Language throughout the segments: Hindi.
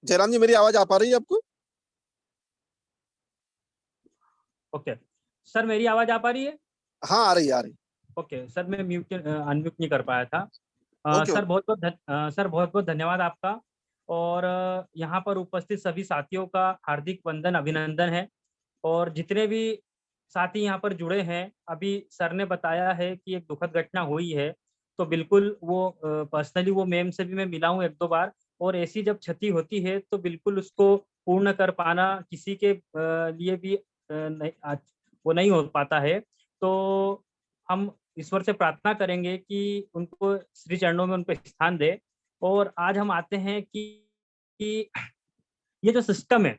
जयराम जी, मेरी आवाज आ पा रही है आपको? ओके सर, मेरी आवाज आ पा रही है? हाँ, आ रही है, आ रही। ओके सर, मैं अनम्यूट नहीं कर पाया था। Okay, sir okay. बहुत बहुत धन्यवाद आपका। और यहाँ पर उपस्थित सभी साथियों का हार्दिक वंदन अभिनंदन है। और जितने भी साथी यहाँ पर जुड़े हैं, अभी सर ने बताया है कि एक दुखद घटना हुई है, तो बिल्कुल वो पर्सनली वो मैम से भी मैं मिला हूँ 1-2 बार। और ऐसी जब क्षति होती है तो बिल्कुल उसको पूर्ण कर पाना किसी के लिए भी वो नहीं हो पाता है। तो हम ईश्वर से प्रार्थना करेंगे कि उनको श्री चरणों में उनको स्थान दे। और आज हम आते हैं कि ये जो सिस्टम है,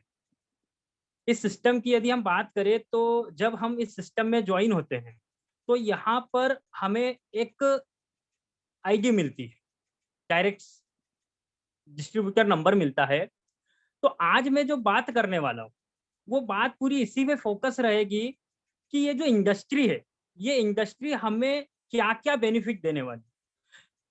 इस सिस्टम की यदि हम बात करें तो जब हम इस सिस्टम में ज्वाइन होते हैं तो यहाँ पर हमें एक आईडी मिलती है, डायरेक्ट डिस्ट्रीब्यूटर नंबर मिलता है। तो आज मैं जो बात करने वाला हूँ वो बात पूरी इसी में फोकस रहेगी कि ये जो इंडस्ट्री है, ये इंडस्ट्री हमें क्या क्या बेनिफिट देने वाली,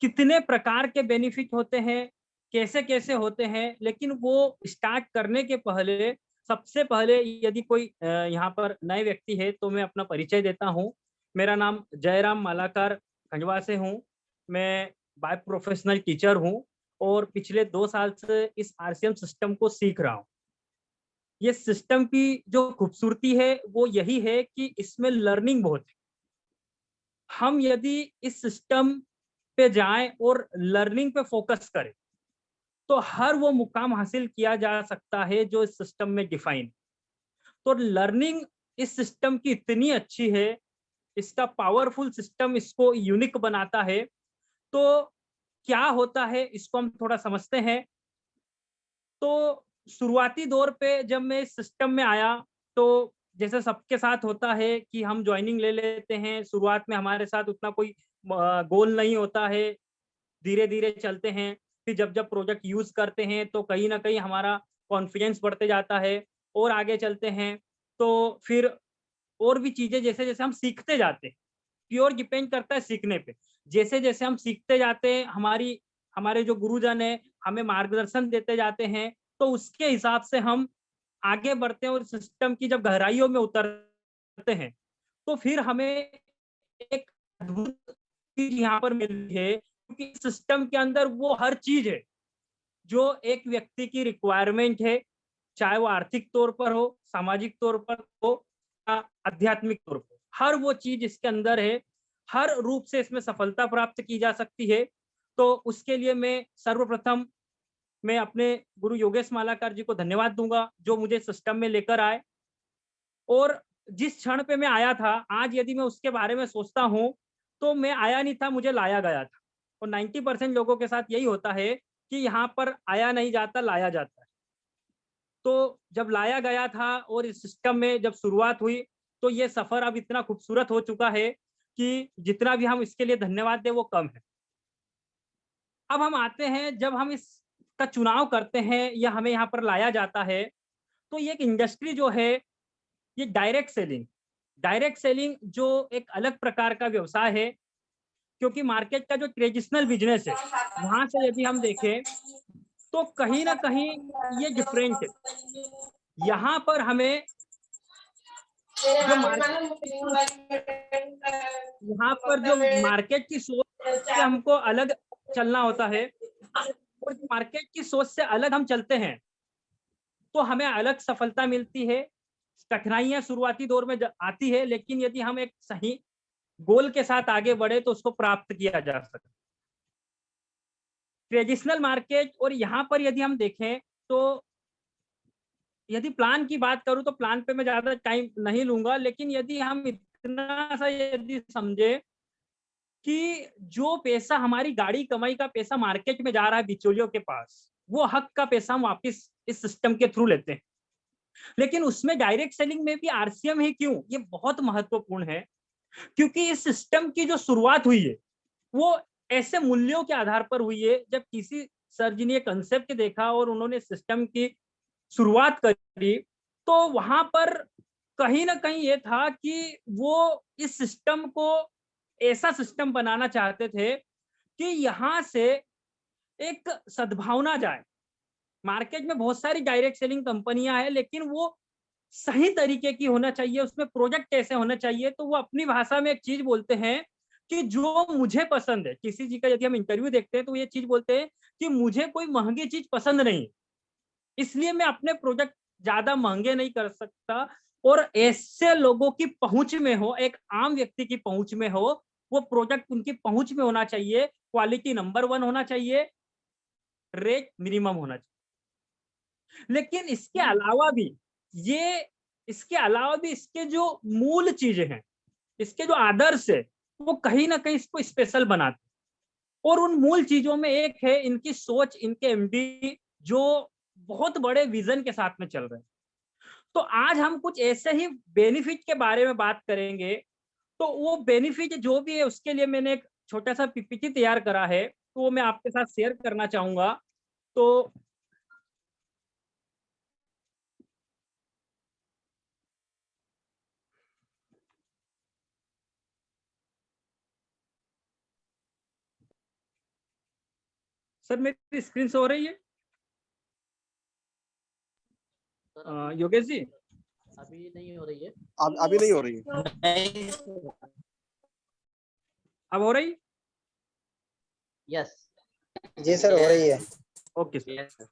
कितने प्रकार के बेनिफिट होते हैं, कैसे कैसे होते हैं। लेकिन वो स्टार्ट करने के पहले, सबसे पहले यदि कोई यहाँ पर नए व्यक्ति है तो मैं अपना परिचय देता हूँ। मेरा नाम जयराम मालाकार खंडवा से हूँ। मैं बाय प्रोफेशनल टीचर हूँ और पिछले 2 साल से इस आरसीएम सिस्टम को सीख रहा हूँ। ये सिस्टम की जो खूबसूरती है वो यही है कि इसमें लर्निंग बहुत है। हम यदि इस सिस्टम पे जाएं और लर्निंग पे फोकस करें तो हर वो मुकाम हासिल किया जा सकता है जो इस सिस्टम में डिफाइन। तो लर्निंग इस सिस्टम की इतनी अच्छी है, इसका पावरफुल सिस्टम इसको यूनिक बनाता है। तो क्या होता है इसको हम थोड़ा समझते हैं। तो शुरुआती दौर पे जब मैं इस सिस्टम में आया तो जैसे सबके साथ होता है कि हम ज्वाइनिंग ले लेते हैं। शुरुआत में हमारे साथ उतना कोई गोल नहीं होता है, धीरे धीरे चलते हैं। फिर जब जब प्रोजेक्ट यूज करते हैं तो कहीं ना कहीं हमारा कॉन्फिडेंस बढ़ते जाता है और आगे चलते हैं। तो फिर और भी चीजें जैसे जैसे हम सीखते जाते हैं, प्योर डिपेंड करता है सीखने पे। जैसे जैसे हम सीखते जाते हैं, हमारे जो गुरुजन है हमें मार्गदर्शन देते जाते हैं, तो उसके हिसाब से हम आगे बढ़ते हैं। और सिस्टम की जब गहराइयों में उतरते हैं तो फिर हमें एक अद्भुत चीज यहाँ पर मिलती है, क्योंकि सिस्टम के अंदर वो हर चीज है जो एक व्यक्ति की रिक्वायरमेंट है, चाहे वो आर्थिक तौर पर हो, सामाजिक तौर पर हो, आध्यात्मिक तौर पर। हर वो चीज इसके अंदर है। हर रूप से इसमें सफलता प्राप्त की जा सकती है। तो उसके लिए मैं सर्वप्रथम मैं अपने गुरु योगेश मालाकार जी को धन्यवाद दूंगा जो मुझे सिस्टम में लेकर आए। और जिस क्षण पे मैं आया था, आज यदि मैं उसके बारे में सोचता हूँ तो मैं आया नहीं था, मुझे लाया गया था। और 90% लोगों के साथ यही होता है कि यहाँ पर आया नहीं जाता, लाया जाता है। तो जब लाया गया था और इस सिस्टम में जब शुरुआत हुई तो ये सफर अब इतना खूबसूरत हो चुका है कि जितना भी हम इसके लिए धन्यवाद दें वो कम है। अब हम आते हैं, जब हम इसका चुनाव करते हैं या हमें यहाँ पर लाया जाता है तो ये एक इंडस्ट्री जो है, ये डायरेक्ट सेलिंग जो एक अलग प्रकार का व्यवसाय है। क्योंकि मार्केट का जो ट्रेडिशनल बिजनेस है वहां से यदि हम देखें तो कहीं ना कहीं ये डिफरेंट है। यहाँ पर हमें जो मार्केट यहाँ पर जो मार्केट की सोच से हमको अलग चलना होता है। और मार्केट की सोच से अलग हम चलते हैं तो हमें अलग सफलता मिलती है। कठिनाइयां शुरुआती दौर में आती है, लेकिन यदि हम एक सही गोल के साथ आगे बढ़े तो उसको प्राप्त किया जा सकता है। ट्रेडिशनल मार्केट और यहाँ पर यदि हम देखें तो यदि प्लान की बात करूं तो प्लान पे मैं ज्यादा टाइम नहीं लूंगा, लेकिन यदि हम इतना सा यदि समझे कि जो पैसा हमारी गाड़ी कमाई का पैसा मार्केट में जा रहा है बिचौलियों के पास, वो हक का पैसा हम वापस इस सिस्टम के थ्रू लेते हैं। लेकिन उसमें डायरेक्ट सेलिंग में भी आरसीएम है, क्यों? ये बहुत महत्वपूर्ण है, क्योंकि इस सिस्टम की जो शुरुआत हुई है वो ऐसे मूल्यों के आधार पर हुई है। जब किसी सर जी ने कंसेप्ट देखा और उन्होंने सिस्टम की शुरुआत करी तो वहां पर कहीं ना कहीं ये था कि वो इस सिस्टम को ऐसा सिस्टम बनाना चाहते थे कि यहाँ से एक सद्भावना जाए, मार्केट में बहुत सारी डायरेक्ट सेलिंग कंपनियां हैं, लेकिन वो सही तरीके की होना चाहिए, उसमें प्रोजेक्ट कैसे होना चाहिए। तो वो अपनी भाषा में एक चीज बोलते हैं कि जो मुझे पसंद है, किसी जी का यदि हम इंटरव्यू देखते हैं तो ये चीज बोलते हैं कि मुझे कोई महंगी चीज पसंद नहीं, इसलिए मैं अपने प्रोजेक्ट ज्यादा महंगे नहीं कर सकता, और ऐसे लोगों की पहुंच में हो, एक आम व्यक्ति की पहुंच में हो, वो प्रोजेक्ट उनकी पहुंच में होना चाहिए, क्वालिटी नंबर 1 होना चाहिए, रेट मिनिमम होना चाहिए। लेकिन इसके अलावा भी इसके जो मूल चीजें हैं, इसके जो आदर्श है, वो कहीं ना कहीं इसको स्पेशल बनाते हैं। और उन मूल चीजों में एक है इनकी सोच, इनके एमडी जो बहुत बड़े विजन के साथ में चल रहे हैं। तो आज हम कुछ ऐसे ही बेनिफिट के बारे में बात करेंगे। तो वो बेनिफिट जो भी है उसके लिए मैंने एक छोटा सा पीपीटी तैयार करा है, तो वो मैं आपके साथ शेयर करना चाहूंगा। तो सर मेरी स्क्रीन शो हो रही है? योगेश जी अभी नहीं हो रही है। अभी नहीं हो रही है। अब हो रही? यस जी सर हो रही है। Okay sir. Yes sir.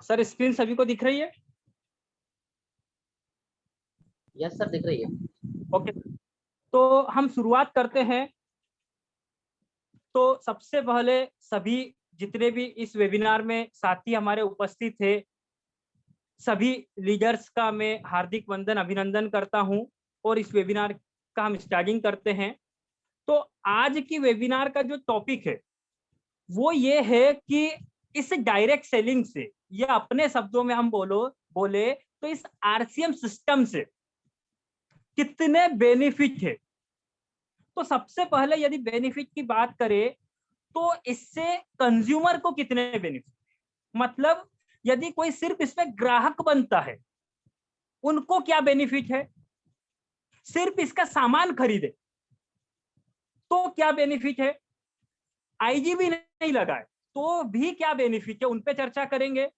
Sir screen सभी को दिख रही है? यस सर दिख रही है। ओके, तो हम शुरुआत करते हैं। तो सबसे पहले सभी जितने भी इस वेबिनार में साथी हमारे उपस्थित थे, सभी लीडर्स का मैं हार्दिक वंदन अभिनंदन करता हूं, और इस वेबिनार का हम स्टार्टिंग करते हैं। तो आज की वेबिनार का जो टॉपिक है वो ये है कि इस डायरेक्ट सेलिंग से, या अपने शब्दों में हम बोले तो इस आरसीएम सिस्टम से कितने बेनिफिट है। तो सबसे पहले यदि बेनिफिट की बात करें तो इससे कंज्यूमर को कितने बेनिफिट, मतलब यदि कोई सिर्फ इसमें ग्राहक बनता है उनको क्या बेनिफिट है, सिर्फ इसका सामान खरीदे तो क्या बेनिफिट है, आईजीबी नहीं लगाए तो भी क्या बेनिफिट है, उन पे चर्चा करेंगे।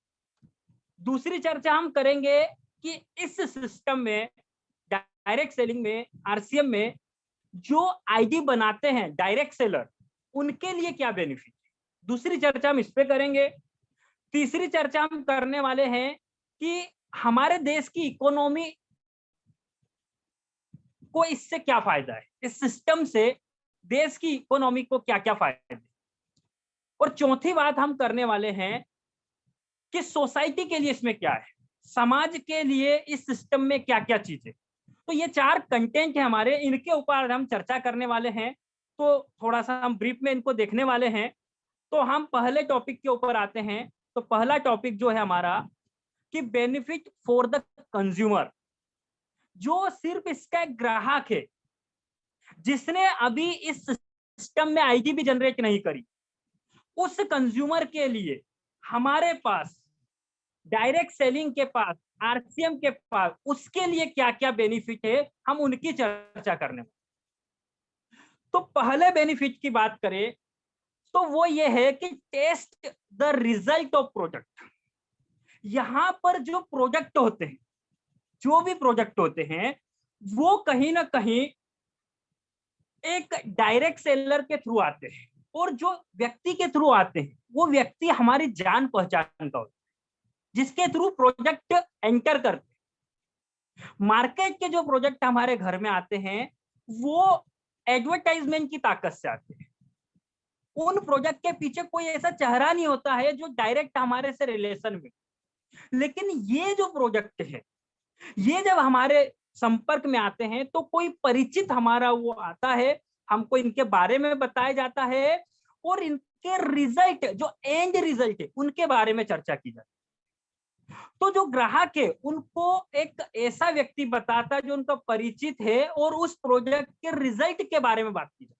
दूसरी चर्चा हम करेंगे कि इस सिस्टम में, डायरेक्ट सेलिंग में, आरसीएम में जो आईडी बनाते हैं डायरेक्ट सेलर, उनके लिए क्या बेनिफिट है, दूसरी चर्चा हम इस पे करेंगे। तीसरी चर्चा हम करने वाले हैं कि हमारे देश की इकोनॉमी को इससे क्या फायदा है, इस सिस्टम से देश की इकोनॉमी को क्या क्या फायदे। और चौथी बात हम करने वाले हैं कि सोसाइटी के लिए इसमें क्या है, समाज के लिए इस सिस्टम में क्या क्या चीजें। तो ये 4 कंटेंट है हमारे, इनके ऊपर हम चर्चा करने वाले हैं। तो थोड़ा सा हम ब्रीफ में इनको देखने वाले हैं। तो हम पहले टॉपिक के ऊपर आते हैं। तो पहला टॉपिक जो है हमारा कि बेनिफिट फॉर द कंज्यूमर, जो सिर्फ इसका एक ग्राहक है जिसने अभी इस सिस्टम में आईडी भी जनरेट नहीं करी, उस कंज्यूमर के लिए हमारे पास डायरेक्ट सेलिंग के पास, आरसीएम के पास, उसके लिए क्या क्या बेनिफिट है, हम उनकी चर्चा करने वाले। तो पहले बेनिफिट की बात करें तो वो ये है कि test the result of product. यहां पर जो प्रोडक्ट होते हैं, जो भी प्रोडक्ट होते हैं, वो कहीं ना कहीं एक डायरेक्ट सेलर के थ्रू आते हैं, और जो व्यक्ति के थ्रू आते हैं वो व्यक्ति हमारी जान पहचान का होता है, जिसके थ्रू प्रोडक्ट एंटर करते हैं। मार्केट के जो प्रोडक्ट हमारे घर में आते हैं वो एडवर्टाइजमेंट की ताकत से आते हैं। उन प्रोडक्ट के पीछे कोई ऐसा चेहरा नहीं होता है जो डायरेक्ट हमारे से रिलेशन में। लेकिन ये जो प्रोडक्ट है, ये जब हमारे संपर्क में आते हैं तो कोई परिचित हमारा वो आता है, हमको इनके बारे में बताया जाता है, और इनके रिजल्ट, जो एंड रिजल्ट है, उनके बारे में चर्चा की जाती है। तो जो ग्राहक है उनको एक ऐसा व्यक्ति बताता है जो उनका परिचित है और उस प्रोजेक्ट के रिजल्ट के बारे में बात की जाए।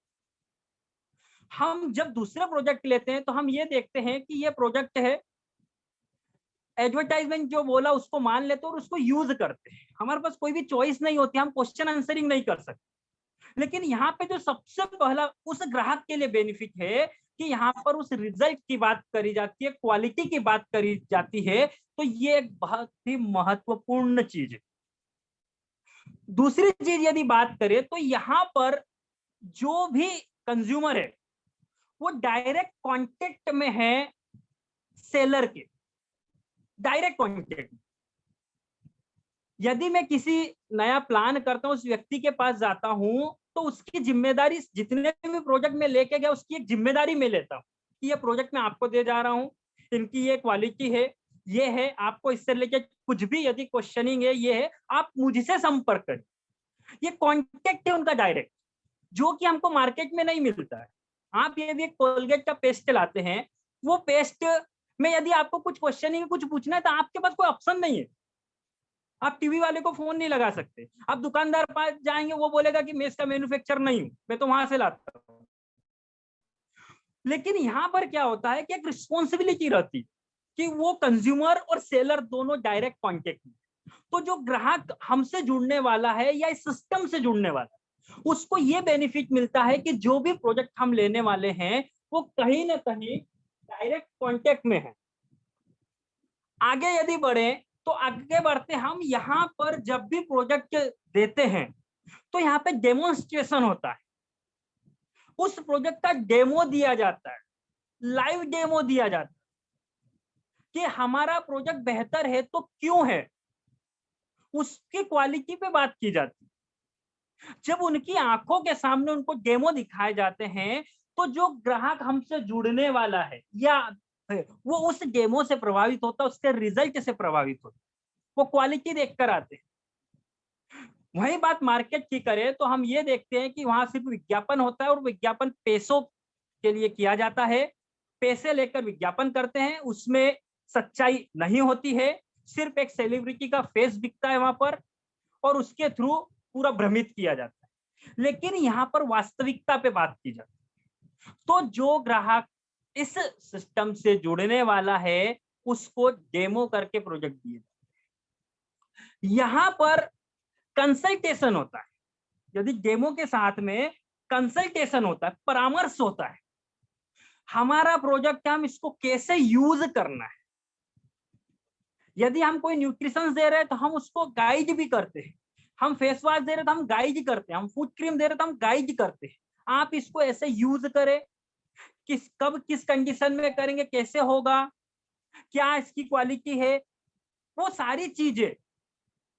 हम जब दूसरे प्रोजेक्ट लेते हैं तो हम ये देखते हैं कि ये प्रोजेक्ट है, एडवर्टाइजमेंट जो बोला उसको मान लेते हैं और उसको यूज करते हैं। हमारे पास कोई भी चॉइस नहीं होती, हम क्वेश्चन आंसरिंग नहीं कर सकते। लेकिन यहाँ पे जो सबसे पहला उस ग्राहक के लिए बेनिफिट है कि यहाँ पर उस रिजल्ट की बात करी जाती है, क्वालिटी की बात करी जाती है। तो ये एक बहुत ही महत्वपूर्ण चीज है। दूसरी चीज यदि बात करें तो यहाँ पर जो भी कंज्यूमर है वो डायरेक्ट कांटेक्ट में है सेलर के, डायरेक्ट कांटेक्ट। यदि मैं किसी नया प्लान करता हूं, उस व्यक्ति के पास जाता हूं, तो उसकी जिम्मेदारी, जितने भी प्रोजेक्ट में लेके गया उसकी एक जिम्मेदारी मैं लेता हूं कि ये प्रोजेक्ट मैं आपको दे जा रहा हूं, इनकी ये क्वालिटी है, ये है, आपको इससे लेके कुछ भी यदि क्वेश्चनिंग है, ये है, आप मुझसे संपर्क करें। ये कॉन्टेक्ट है उनका डायरेक्ट, जो कि हमको मार्केट में नहीं मिलता है। आप यदि एक कोलगेट का पेस्ट लाते हैं, वो पेस्ट में यदि आपको कुछ क्वेश्चनिंग, कुछ पूछना है, तो आपके पास कोई ऑप्शन नहीं है। आप टीवी वाले को फोन नहीं लगा सकते, आप दुकानदार पास जाएंगे, वो बोलेगा कि मैं इसका मैन्युफैक्चर नहीं हूं, मैं तो वहां से लाता हूं। लेकिन यहाँ पर क्या होता है कि एक रिस्पॉन्सिबिलिटी रहती है कि वो कंज्यूमर और सेलर दोनों डायरेक्ट कॉन्टेक्ट में। तो जो ग्राहक हमसे जुड़ने वाला है या इस सिस्टम से जुड़ने वाला है, उसको ये बेनिफिट मिलता है कि जो भी प्रोजेक्ट हम लेने वाले हैं वो कहीं ना कहीं डायरेक्ट कांटेक्ट में है। आगे यदि बढ़े तो आगे बढ़ते हम यहाँ पर जब भी प्रोजेक्ट देते हैं तो यहाँ पे डेमोन्स्ट्रेशन होता है, उस प्रोजेक्ट का डेमो दिया जाता है, लाइव डेमो दिया जाता है कि हमारा प्रोजेक्ट बेहतर है तो क्यों है, उसकी क्वालिटी पे बात की जाती है। जब उनकी आंखों के सामने उनको डेमो दिखाए जाते हैं तो जो ग्राहक हमसे जुड़ने वाला है या वो उस डेमो से प्रभावित होता है, उसके रिजल्ट से प्रभावित होता है, वो क्वालिटी देखकर आते हैं। वही बात मार्केट की करें तो हम ये देखते हैं कि वहां सिर्फ विज्ञापन होता है और विज्ञापन पैसों के लिए किया जाता है, पैसे लेकर विज्ञापन करते हैं, उसमें सच्चाई नहीं होती है, सिर्फ एक सेलिब्रिटी का फेस दिखता है वहां पर और उसके थ्रू पूरा भ्रमित किया जाता है। लेकिन यहाँ पर वास्तविकता पे बात की जाती है। तो जो ग्राहक इस सिस्टम से जुड़ने वाला है उसको डेमो करके प्रोजेक्ट दिए जाते हैं। यहाँ पर कंसल्टेशन होता है, यदि डेमो के साथ में कंसल्टेशन होता है, परामर्श होता है, हमारा प्रोजेक्ट हम इसको कैसे यूज करना है। यदि हम कोई न्यूट्रिशन दे रहे हैं तो हम उसको गाइड भी करते हैं, हम फेस वॉश दे रहे तो हम गाइड करते हैं, हम फूड क्रीम दे रहे तो हम गाइड करते हैं, आप इसको ऐसे यूज करें, कब किस कंडीशन में करेंगे, कैसे होगा, क्या इसकी क्वालिटी है, वो सारी चीजें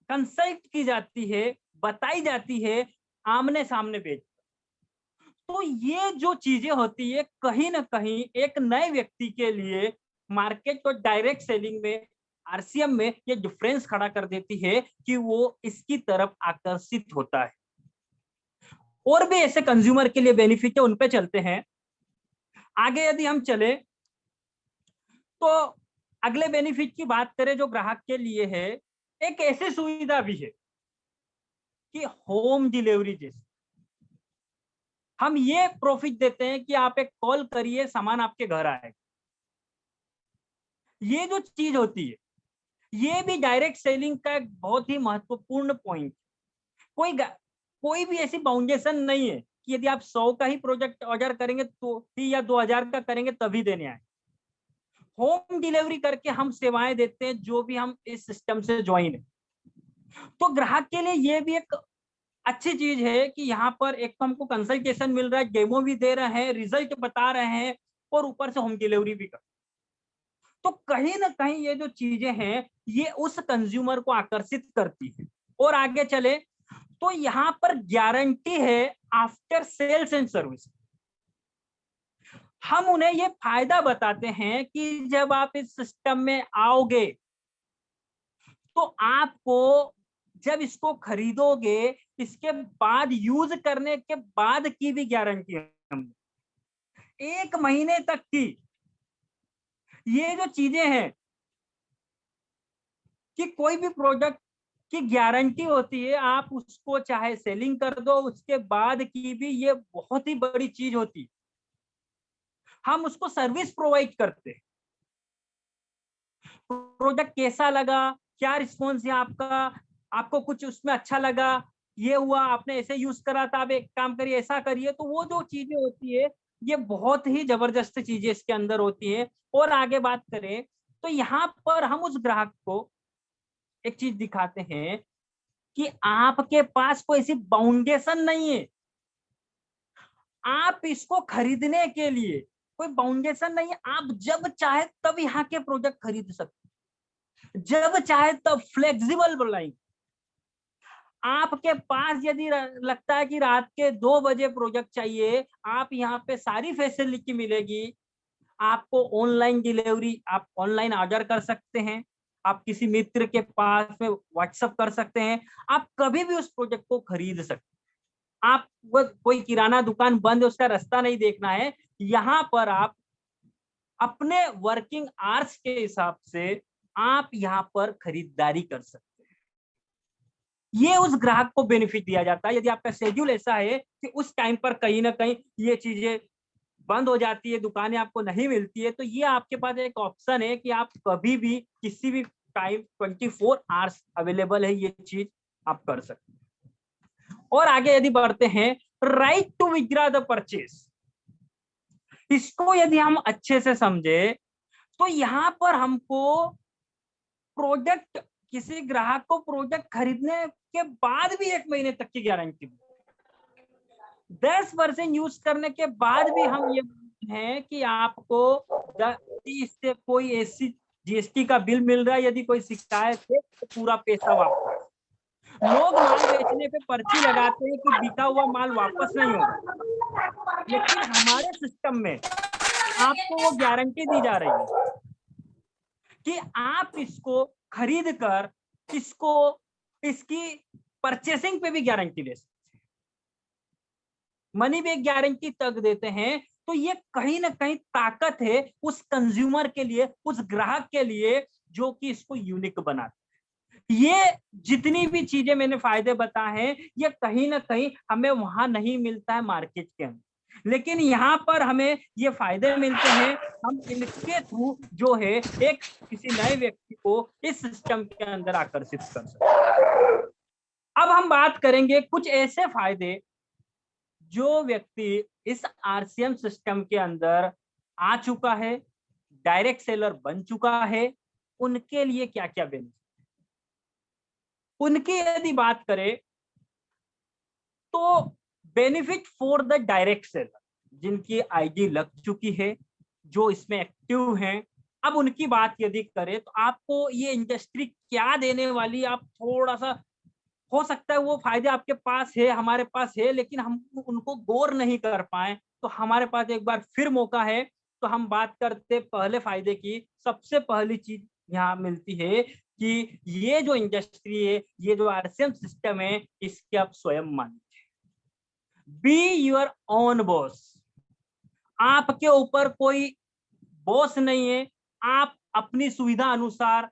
कंसल्ट की जाती है, बताई जाती है आमने सामने बेच। तो ये जो चीजें होती है कहीं ना कहीं एक नए व्यक्ति के लिए मार्केट और डायरेक्ट सेलिंग में, आरसीएम में ये डिफरेंस खड़ा कर देती है कि वो इसकी तरफ आकर्षित होता है। और भी ऐसे कंज्यूमर के लिए बेनिफिट है, उन पे चलते हैं। आगे यदि हम चले तो अगले बेनिफिट की बात करें जो ग्राहक के लिए है, एक ऐसी सुविधा भी है कि होम डिलीवरी जैसे हम ये प्रॉफिट देते हैं कि आप एक कॉल करिए, सामान आपके घर आएगा। ये जो चीज होती है ये भी डायरेक्ट सेलिंग का एक बहुत ही महत्वपूर्ण पॉइंट। कोई भी ऐसी बाउंडेशन नहीं है कि यदि आप 100 का ही प्रोजेक्ट ऑर्डर करेंगे तो ही या 2000 का करेंगे तभी देने आए। होम डिलीवरी करके हम सेवाएं देते हैं जो भी हम इस सिस्टम से ज्वाइन है। तो ग्राहक के लिए ये भी एक अच्छी चीज है कि यहाँ पर एक तो हमको कंसल्टेशन मिल रहा है, डेमो भी दे रहे हैं, रिजल्ट बता रहे हैं और ऊपर से होम डिलीवरी भी कर। तो कहीं ना कहीं ये जो चीजें हैं ये उस कंज्यूमर को आकर्षित करती है। और आगे चले तो यहाँ पर गारंटी है आफ्टर सेल्स एंड सर्विस। हम उन्हें ये फायदा बताते हैं कि जब आप इस सिस्टम में आओगे तो आपको जब इसको खरीदोगे इसके बाद यूज करने के बाद की भी गारंटी है, 1 महीने तक की। ये जो चीजें हैं कि कोई भी प्रोडक्ट की गारंटी होती है, आप उसको चाहे सेलिंग कर दो, उसके बाद की भी ये बहुत ही बड़ी चीज होती है, हम उसको सर्विस प्रोवाइड करते हैं। प्रोडक्ट कैसा लगा, क्या रिस्पॉन्स है आपका, आपको कुछ उसमें अच्छा लगा, ये हुआ, आपने ऐसे यूज करा था, आप एक काम करिए, ऐसा करिए, तो वो जो चीजें होती है ये बहुत ही जबरदस्त चीजें इसके अंदर होती है। और आगे बात करें तो यहाँ पर हम उस ग्राहक को एक चीज दिखाते हैं कि आपके पास कोई ऐसी बाउंडेशन नहीं है, आप इसको खरीदने के लिए कोई बाउंडेशन नहीं है, आप जब चाहे तब यहाँ के प्रोडक्ट खरीद सकते, जब चाहे तब फ्लेक्सिबल बनाएंगे। आपके पास यदि लगता है कि रात के 2 बजे प्रोजेक्ट चाहिए, आप यहाँ पे सारी फैसिलिटी मिलेगी। आपको ऑनलाइन डिलीवरी, आप ऑनलाइन ऑर्डर कर सकते हैं, आप किसी मित्र के पास में व्हाट्सएप कर सकते हैं, आप कभी भी उस प्रोजेक्ट को खरीद सकते हैं। आप कोई किराना दुकान बंद है उसका रास्ता नहीं देखना है, यहाँ पर आप अपने वर्किंग आवर्स के हिसाब से आप यहाँ पर खरीदारी कर सकते हैं। ये उस ग्राहक को बेनिफिट दिया जाता है। यदि आपका शेड्यूल ऐसा है कि उस टाइम पर कहीं ना कहीं ये चीजें बंद हो जाती है, दुकानें आपको नहीं मिलती है, तो ये आपके पास एक ऑप्शन है कि आप कभी भी किसी भी टाइम 24 आवर्स अवेलेबल है, ये चीज आप कर सकते हैं। और आगे यदि बढ़ते हैं, right to withdraw the purchase, इसको यदि हम अच्छे से समझे तो यहाँ पर हमको प्रोडक्ट, किसी ग्राहक को प्रोडक्ट खरीदने के बाद भी 1 महीने तक की गारंटी, 10% यूज करने के बाद भी हम ये हैं कि आपको इससे कोई ऐसी जीएसटी का बिल मिल रहा है, यदि कोई शिकायत है तो पूरा पैसा वापस। लोग माल बेचने पे पर्ची लगाते हैं कि बिका हुआ माल वापस नहीं होगा, लेकिन हमारे सिस्टम में आपको वो गारंटी दी जा रही है कि आप इसको खरीद कर इसको, इसकी परचेसिंग पे भी गारंटी ले सकते हैं, मनी बैक गारंटी तक देते हैं। तो ये कहीं ना कहीं ताकत है उस कंज्यूमर के लिए, उस ग्राहक के लिए, जो कि इसको यूनिक बनाते हैं। ये जितनी भी चीजें मैंने फायदे बताए हैं, ये कहीं ना कहीं हमें वहां नहीं मिलता है मार्केट के अंदर, लेकिन यहाँ पर हमें ये फायदे मिलते हैं। हम इनके थ्रू जो है एक किसी नए व्यक्ति को इस सिस्टम के अंदर आकर्षित कर सकते हैं। अब हम बात करेंगे कुछ ऐसे फायदे जो व्यक्ति इस आरसीएम सिस्टम के अंदर आ चुका है, डायरेक्ट सेलर बन चुका है, उनके लिए क्या क्या बेनिफिट। उनकी यदि बात करें तो benefit for the direct seller, जिनकी आईडी लग चुकी है, जो इसमें एक्टिव हैं, अब उनकी बात यदि करें तो आपको ये इंडस्ट्री क्या देने वाली, आप थोड़ा सा हो सकता है वो फायदे आपके पास है, हमारे पास है, लेकिन हम उनको गौर नहीं कर पाए, तो हमारे पास एक बार फिर मौका है। तो हम बात करते पहले फायदे की। सबसे पहली चीज यहाँ मिलती है कि ये जो इंडस्ट्री है, ये जो आरसीएम सिस्टम है, इसके आप स्वयं मालिक, बी योर ओन बॉस। आपके ऊपर कोई बॉस नहीं है, आप अपनी सुविधा अनुसार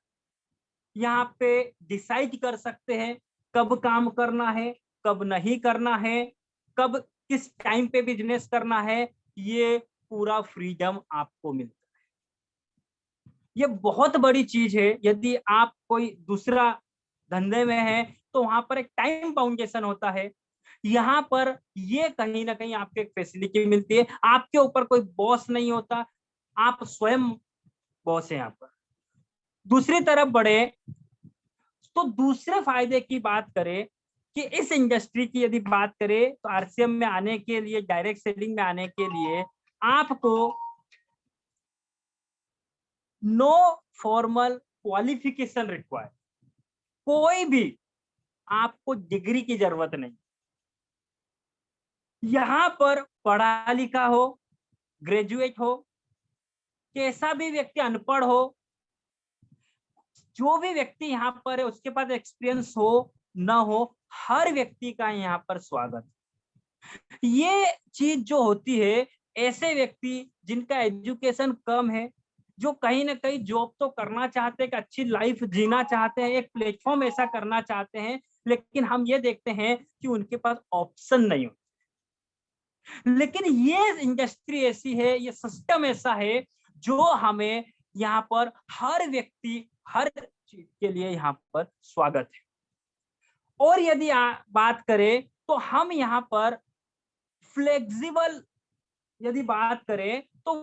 यहाँ पे डिसाइड कर सकते हैं कब काम करना है, कब नहीं करना है, कब किस टाइम पे बिजनेस करना है, ये पूरा फ्रीडम आपको मिलता है। ये बहुत बड़ी चीज है। यदि आप कोई दूसरा धंधे में है तो वहां पर एक टाइम बाउंडेशन होता है, यहाँ पर ये कहीं ना कहीं आपको एक फैसिलिटी मिलती है, आपके ऊपर कोई बॉस नहीं होता, आप स्वयं बॉस हैं यहाँ पर। दूसरी तरफ बढ़े तो दूसरे फायदे की बात करें कि इस इंडस्ट्री की यदि बात करें तो आरसीएम में आने के लिए, डायरेक्ट सेलिंग में आने के लिए आपको नो फॉर्मल क्वालिफिकेशन रिक्वायर्ड, कोई भी आपको डिग्री की जरूरत नहीं। यहाँ पर पढ़ा लिखा हो, ग्रेजुएट हो, कैसा भी व्यक्ति, अनपढ़ हो, जो भी व्यक्ति यहाँ पर है उसके पास एक्सपीरियंस हो ना हो, हर व्यक्ति का यहाँ पर स्वागत। ये चीज जो होती है, ऐसे व्यक्ति जिनका एजुकेशन कम है, जो कहीं ना कहीं जॉब तो करना चाहते हैं, एक अच्छी लाइफ जीना चाहते हैं, एक प्लेटफॉर्म ऐसा करना चाहते हैं, लेकिन हम ये देखते हैं कि उनके पास ऑप्शन नहीं होता। लेकिन ये इंडस्ट्री ऐसी है, ये सिस्टम ऐसा है जो हमें यहाँ पर हर व्यक्ति हर चीज के लिए यहाँ पर स्वागत है। और यदि बात करें तो हम यहाँ पर फ्लेक्सिबल यदि बात करें तो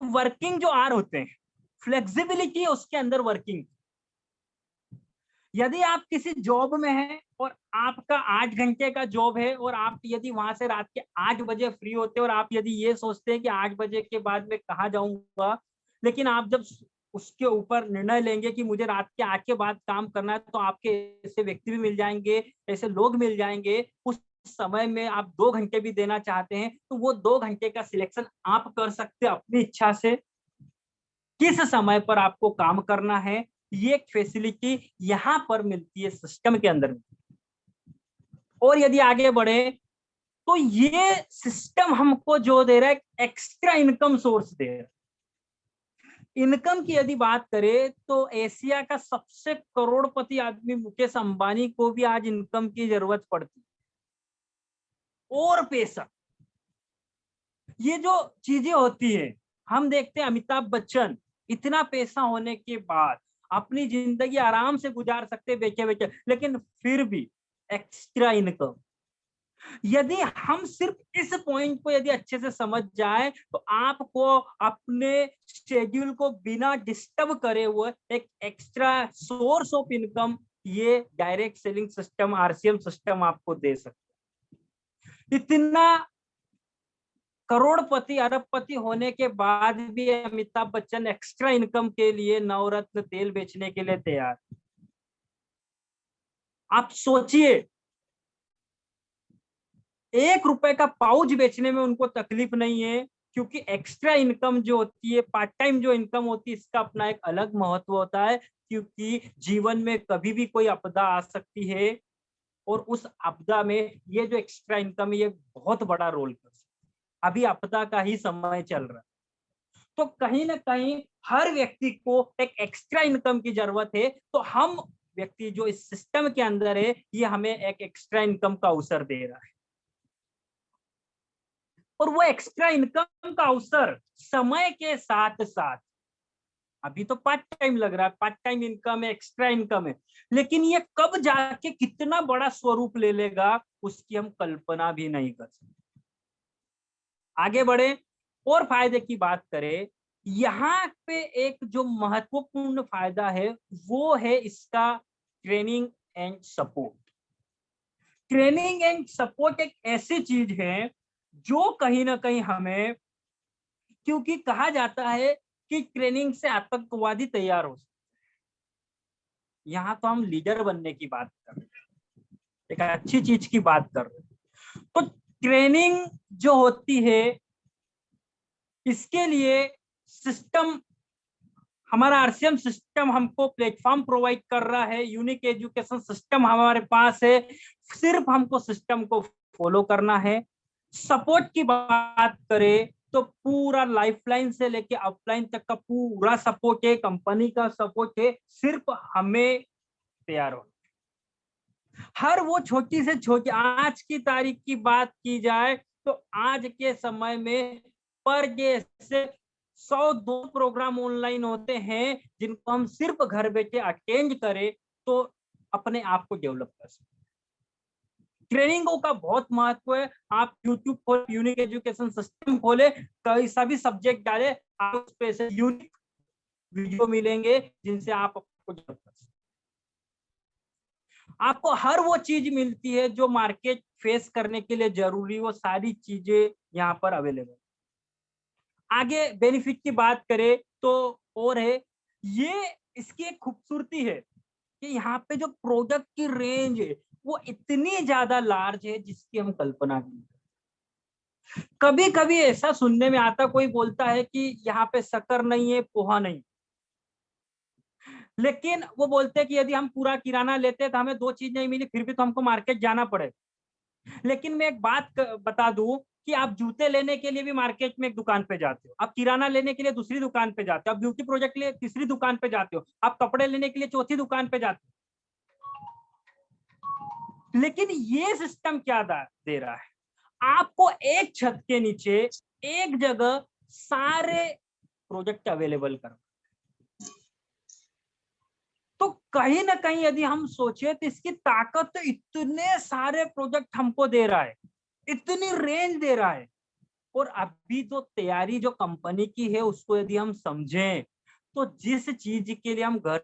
वर्किंग जो आर होते हैं, फ्लेक्सिबिलिटी उसके अंदर वर्किंग। यदि आप किसी जॉब में हैं और आपका 8 घंटे का जॉब है और आप यदि वहां से रात के 8 बजे फ्री होते हैं और आप यदि ये सोचते हैं कि 8 बजे के बाद मैं कहाँ जाऊंगा, लेकिन आप जब उसके ऊपर निर्णय लेंगे कि मुझे रात के 8 के बाद काम करना है, तो आपके ऐसे व्यक्ति भी मिल जाएंगे, ऐसे लोग मिल जाएंगे। उस समय में आप 2 घंटे भी देना चाहते हैं तो वो 2 घंटे का सिलेक्शन आप कर सकते हैं अपनी इच्छा से, किस समय पर आपको काम करना है। ये एक फैसिलिटी यहां पर मिलती है सिस्टम के अंदर। और यदि आगे बढ़े तो ये सिस्टम हमको जो दे रहा है, एक्स्ट्रा इनकम सोर्स दे रहा है। इनकम की यदि बात करें तो एशिया का सबसे करोड़पति आदमी मुकेश अंबानी को भी आज इनकम की जरूरत पड़ती है। और पैसा, ये जो चीजें होती है, हम देखते हैं अमिताभ बच्चन इतना पैसा होने के बाद अपनी जिंदगी आराम से गुजार सकते बैठे बैठे, लेकिन फिर भी एक्स्ट्रा इनकम। यदि हम सिर्फ इस पॉइंट को यदि अच्छे से समझ जाए तो आपको अपने शेड्यूल को बिना डिस्टर्ब करे हुए एक एक्स्ट्रा सोर्स ऑफ इनकम ये direct selling system, RCM system आपको दे सकता है। इतना करोड़पति अरबपति होने के बाद भी अमिताभ बच्चन एक्स्ट्रा इनकम के लिए नवरत्न तेल बेचने के लिए तैयार। आप सोचिए, 1 रुपए का पाउच बेचने में उनको तकलीफ नहीं है, क्योंकि एक्स्ट्रा इनकम जो होती है, पार्ट टाइम जो इनकम होती है, इसका अपना एक अलग महत्व होता है। क्योंकि जीवन में कभी भी कोई आपदा आ सकती है और उस आपदा में ये जो एक्स्ट्रा इनकम है ये बहुत बड़ा रोल कर सकती है। अभी आपदा का ही समय चल रहा है, तो कहीं ना कहीं हर व्यक्ति को एक एक्स्ट्रा इनकम की जरूरत है। तो हम व्यक्ति जो इस सिस्टम के अंदर है, ये हमें एक एक्स्ट्रा इनकम का अवसर दे रहा है। और वो एक्स्ट्रा इनकम का अवसर समय के साथ साथ, अभी तो पार्ट टाइम लग रहा है, पार्ट टाइम इनकम है, एक्स्ट्रा इनकम है, लेकिन ये कब जाके कितना बड़ा स्वरूप ले लेगा उसकी हम कल्पना भी नहीं कर सकते। आगे बढ़े और फायदे की बात करें, यहाँ पे एक जो महत्वपूर्ण फायदा है वो है इसका training and support. Training and support एक ऐसी चीज है जो कहीं ना कहीं हमें, क्योंकि कहा जाता है कि ट्रेनिंग से आतंकवादी तैयार हो सकते हैं। यहाँ तो हम लीडर बनने की बात कर रहे हैं, एक अच्छी चीज की बात कर रहे हैं। तो ट्रेनिंग जो होती है, इसके लिए सिस्टम, हमारा आरसीएम सिस्टम हमको प्लेटफॉर्म प्रोवाइड कर रहा है, यूनिक एजुकेशन सिस्टम हमारे पास है, सिर्फ हमको सिस्टम को फॉलो करना है। सपोर्ट की बात करें तो पूरा लाइफलाइन से लेके अपलाइन तक का पूरा सपोर्ट है, कंपनी का सपोर्ट है, सिर्फ हमें तैयार हो। हर वो छोटी से छोटी, आज की तारीख की बात की जाए तो आज के समय में पर डे से 100-2 प्रोग्राम ऑनलाइन होते हैं जिनको हम सिर्फ घर बैठे अटेंड करें तो अपने आप को डेवलप कर सकते। ट्रेनिंगों का बहुत महत्व है। आप YouTube खोले, यूनिक एजुकेशन सिस्टम खोले, कई सभी सब्जेक्ट डाले, आप उस पे से यूनिक वीडियो मिलेंगे जिनसे आप आपको डेवलप कर सकते। आपको हर वो चीज मिलती है जो मार्केट फेस करने के लिए जरूरी, वो सारी चीजें यहाँ पर अवेलेबल। आगे बेनिफिट की बात करें तो और है, ये इसकी एक खूबसूरती है कि यहाँ पे जो प्रोडक्ट की रेंज है वो इतनी ज्यादा लार्ज है जिसकी हम कल्पना नहीं करते। कभी कभी ऐसा सुनने में आता, कोई बोलता है कि यहाँ पे शक्कर नहीं है, पोहा नहीं, लेकिन वो बोलते हैं कि यदि हम पूरा किराना लेते हैं तो हमें 2 चीज नहीं मिली, फिर भी तो हमको मार्केट जाना पड़े। लेकिन मैं एक बात बता दूं कि आप जूते लेने के लिए भी मार्केट में एक दुकान पे जाते हो, आप किराना लेने के लिए दूसरी दुकान पे जाते हो, आप ब्यूटी प्रोजेक्ट के लिए तीसरी दुकान पे जाते हो, आप कपड़े लेने के लिए चौथी दुकान पे जाते हो। लेकिन ये सिस्टम क्या दे रहा है, आपको एक छत के नीचे एक जगह सारे प्रोजेक्ट अवेलेबल कर। तो कहीं ना कहीं यदि हम सोचे तो इसकी ताकत तो इतने सारे प्रोजेक्ट हमको दे रहा है, इतनी रेंज दे रहा है। और अभी जो तैयारी जो कंपनी की है उसको यदि हम समझें तो जिस चीज के लिए हम घर